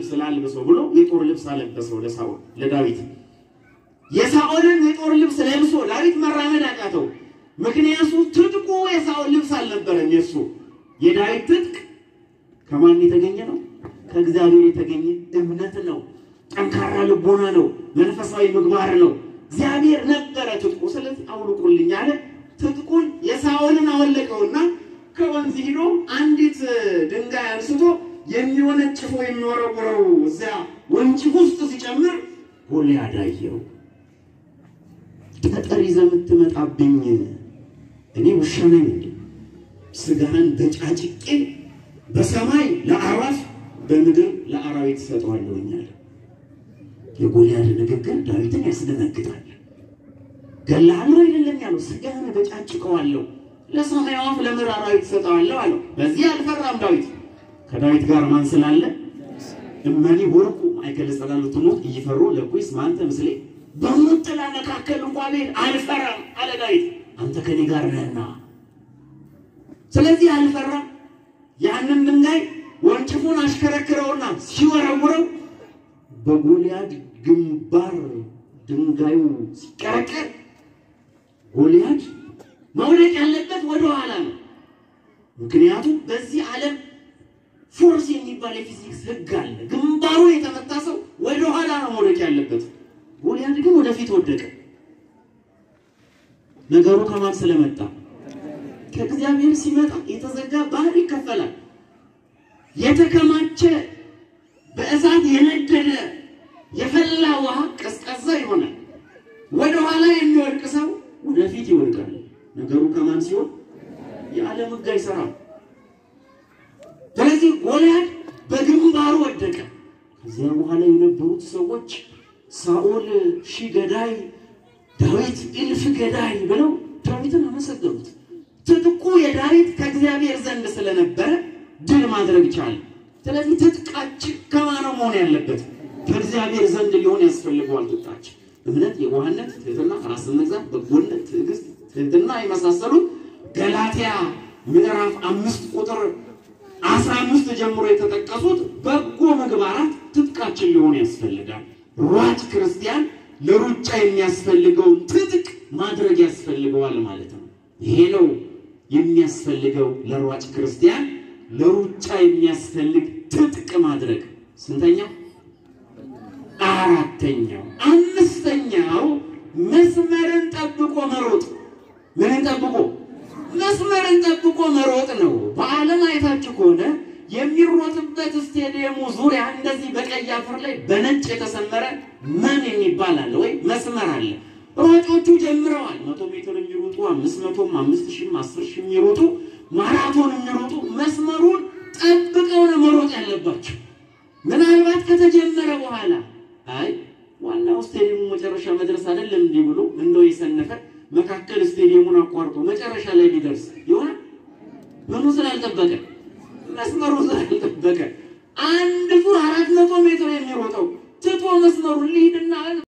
ልብስ ላልብሰው ብሎ የጦር ልብስ አለበሰው ለሳኦል ለዳዊት የሳኦልን የጦር ልብስ ለብሶ ዳዊት መራመድ አቃተው ምክንያቱም ትጥቁ የሳኦል ልብስ አልነበረም የሱ የዳዊት ትጥቅ ከማን የተገኘ ነው ከእግዚአብሔር የተገኘ እምነት ነው ጠንካራ ልቦና ነው መንፈሳዊ ምግባር ነው እግዚአብሔር ነበር ትጥቁ ስለዚህ አውልቁልኝ አለ ትጥቁን የሳኦልን አወለቀውና ከወንዝ ሄዶ አንዲት ድንጋይ አንስቶ የሚወነጭፈው የሚወረወረው እዛ ወንጭፍ ውስጥ ሲጨምር ጎልያድ አየው ጠጠር ይዘህ የምትመጣብኝ እኔ ውሻ ነኝ ስጋህን በጫጭቄ በሰማይ ለአዕዋፍ በምድር ለአራዊት ሰጠዋለሁኛል የጎልያድ ንግግር ዳዊትን ያስደነግጣል ገላለው አይደለም ያለው ስጋህን በጫጭቀዋለሁ ለሰማይ አዕዋፍ ለምድር አራዊት ሰጠዋለሁ አለው በዚህ አልፈራም ዳዊት ከዳዊት ጋር ማን ስላለ እመኒ ወርቁ አይከለ ሰላሉት ነው ይፈሩ ለኩይስ ማንተ ምስሌ በመጥላ መካከል እንኳን አልፈራም አለ ዳዊት አንተ ከኔ ጋር ነህና ስለዚህ አልፈራም ያንን ድንጋይ ወንጭፉን አሽከረክረውና ሲወረውረው በጎልያድ ግንባር ድንጋዩ ሲቀረቀር ጎልያድ መውደቅ ያለበት ወደ ኋላ ነው ምክንያቱም በዚህ ዓለም ፎርስ የሚባል የፊዚክስ ህግ አለ ግንባሩ የተመታ ሰው ወደ ኋላ ነው መውደቅ ያለበት ጎልያድ ግን ወደፊት ወደቀ ነገሩ ከማን ስለመጣ ከእግዚአብሔር ሲመጣ የተዘጋ ባህር ይከፈላል የተከማቸ በእሳት የነደደ የፈላ ውሃ ቀዝቃዛ ይሆናል ወደ ኋላ የሚወድቅ ሰው ወደፊት ይወድቃል ነገሩ ከማን ሲሆን የዓለም ህግ አይሰራም ስለዚህ ጎልያድ በግንባሩ ወደቀ ከዚያ በኋላ የነበሩት ሰዎች ሳኦል ሺህ ገዳይ ዳዊት እልፍ ገዳይ ብለው ዳዊትን አመሰገኑት ትጥቁ የዳዊት ከእግዚአብሔር ዘንድ ስለነበረ ድል ማድረግ ቻለ ስለዚህ ትጥቃችን ከማን ነው መሆን ያለበት ከእግዚአብሔር ዘንድ ሊሆን ያስፈልጋል ትጥቃችን እምነት የዋህነት ትህትና ራስን መግዛት በጎነት ትዕግስት ትህትና የመሳሰሉት ገላትያ ምዕራፍ 5 ቁጥር 15 ጀምሮ የተጠቀሱት በጎ ምግባራት ትጥቃችን ሊሆን ያስፈልጋል ሯጭ ክርስቲያን ለሩጫ የሚያስፈልገው ትጥቅ ማድረግ ያስፈልጋል ማለት ነው ይሄ ነው የሚያስፈልገው ለሯጭ ክርስቲያን ለሩጫ የሚያስፈልግ ትጥቅ ማድረግ ስንተኛው አራተኛው አምስተኛው መስመርን ጠብቆ መሮጥ ምን ጠብቆ መስመርን ጠብቆ መሮጥ ነው በዓለም አይታችሁ ከሆነ የሚሮጥበት ስቴዲየሙ ዙሪያ እንደዚህ በቀይ አፈር ላይ በነጭ የተሰመረ ማን የሚባል አለ ወይ መስመር አለ ሯጮቹ ጀምረዋል 100 ሜትር የሚሮጡ 500 5000 10000 የሚሮጡ ማራቶን የሚሮጡ መስመሩን ጠብቀው ነው መሮጥ ያለባቸው ምናልባት ከተጀመረ በኋላ አይ ዋናው ስቴዲየሙ መጨረሻ መድረስ አይደለም እንዴ ብሎ እንደው ይሰነፈ መካከል ስቴዲየሙን አቋርጦ መጨረሻ ላይ ሊደርስ ይሆናል ምኑ ስላልጠበቀ መስመሩ ስላልጠበቀ አንድ ዙር 400 ሜትር የሚሮጠው ትቶ መስመሩን ሊሄድና